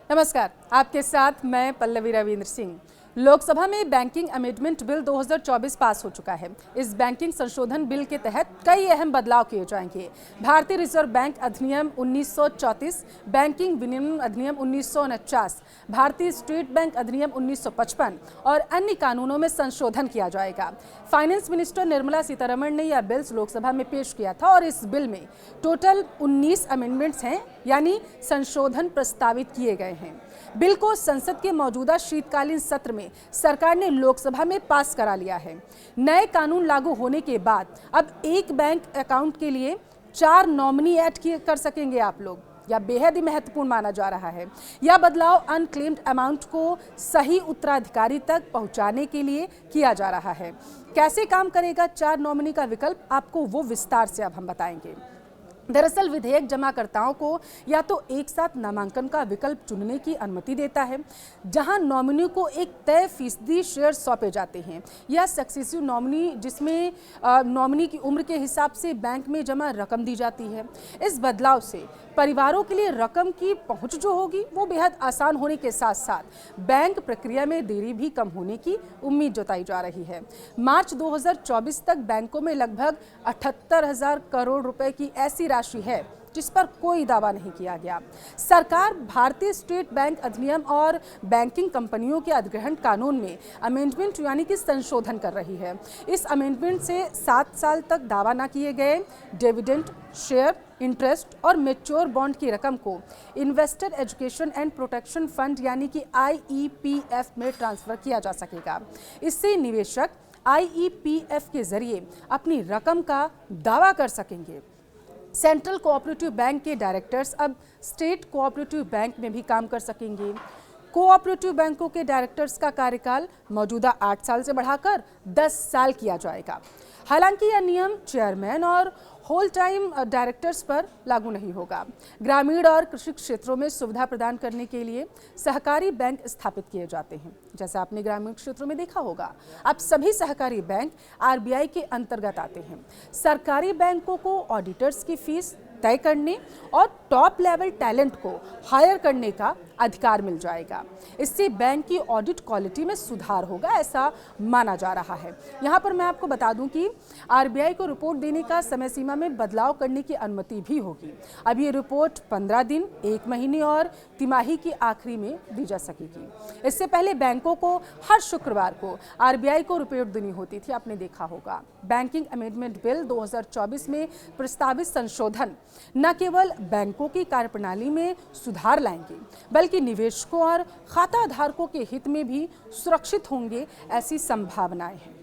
नमस्कार, आपके साथ मैं पल्लवी रविंद्र सिंह। लोकसभा में बैंकिंग अमेंडमेंट बिल 2024 पास हो चुका है। इस बैंकिंग संशोधन बिल के तहत कई अहम बदलाव किए जाएंगे। भारतीय रिजर्व बैंक अधिनियम 1934, बैंकिंग विनियमन अधिनियम 1949, भारतीय स्टेट बैंक अधिनियम 1955 और अन्य कानूनों में संशोधन किया जाएगा। फाइनेंस मिनिस्टर निर्मला सीतारमण ने यह बिल लोकसभा में पेश किया था और इस बिल में टोटल 19 अमेंडमेंट्स हैं, यानी संशोधन प्रस्तावित किए गए हैं। बिल को संसद के मौजूदा शीतकालीन सत्र में सरकार ने लोकसभा में पास करा लिया है। नए कानून लागू होने के बाद अब एक बैंक अकाउंट के लिए 4 नॉमिनी ऐड कर सकेंगे आप लोग। यह बेहद ही महत्वपूर्ण माना जा रहा है। यह बदलाव अनक्लेम्ड अमाउंट को सही उत्तराधिकारी तक पहुंचाने के लिए किया जा रहा है। कैसे काम करेगा 4 नॉमिनी का विकल्प, आपको वो विस्तार से अब हम बताएंगे। दरअसल विधेयक जमाकर्ताओं को या तो एक साथ नामांकन का विकल्प चुनने की अनुमति देता है, जहां नॉमिनी को एक तय फीसदी शेयर सौंपे जाते हैं, या सक्सेसिव नॉमिनी, जिसमें नॉमिनी की उम्र के हिसाब से बैंक में जमा रकम दी जाती है। इस बदलाव से परिवारों के लिए रकम की पहुंच जो होगी वो बेहद आसान होने के साथ साथ बैंक प्रक्रिया में देरी भी कम होने की उम्मीद जताई जा रही है। मार्च 2024 तक बैंकों में लगभग 78,000 करोड़ रुपए की ऐसी राशि है जिस पर कोई दावा नहीं किया गया। सरकार भारतीय स्टेट बैंक अधिनियम और बैंकिंग कंपनियों के अधिग्रहण कानून में अमेंडमेंट यानी कि संशोधन कर रही है। इस अमेंडमेंट से 7 साल तक दावा न किए गए डिविडेंड, शेयर, इंटरेस्ट और मैच्योर बॉन्ड की रकम को investor education and protection fund यानी कि IEPF में ट्रांसफर किया जा सकेगा। इससे निवेशक IEPF के जरिए अपनी रकम का दावा कर सकेंगे। सेंट्रल कोऑपरेटिव बैंक के डायरेक्टर्स अब स्टेट कोऑपरेटिव बैंक में भी काम कर सकेंगे। कोऑपरेटिव बैंकों के डायरेक्टर्स का कार्यकाल मौजूदा 8 साल से बढ़ाकर 10 साल किया जाएगा। हालांकि यह नियम चेयरमैन और होल टाइम डायरेक्टर्स पर लागू नहीं होगा। ग्रामीण और कृषि क्षेत्रों में सुविधा प्रदान करने के लिए सहकारी बैंक स्थापित किए जाते हैं। जैसा आपने ग्रामीण क्षेत्रों में देखा होगा, अब सभी सहकारी बैंक RBI के अंतर्गत आते हैं। सरकारी बैंकों को ऑडिटर्स की फीस तय करने और टॉप लेवल टैलेंट को हायर करने का अधिकार मिल जाएगा। इससे बैंक की ऑडिट क्वालिटी में सुधार होगा, ऐसा माना जा रहा है। यहाँ पर मैं आपको बता दूं कि RBI को रिपोर्ट देने का समय सीमा में बदलाव करने की अनुमति भी होगी। अब ये रिपोर्ट 15 दिन, 1 महीने और तिमाही की आखिरी में दी जा सकेगी। इससे पहले बैंकों को हर शुक्रवार को RBI को रिपोर्ट देनी होती थी, आपने देखा होगा। बैंकिंग अमेंडमेंट बिल 2024 में प्रस्तावित संशोधन न केवल बैंकों की कार्यप्रणाली में सुधार लाएंगे, बल्कि निवेशकों और खाता धारकों के हित में भी सुरक्षित होंगे, ऐसी संभावनाएं हैं।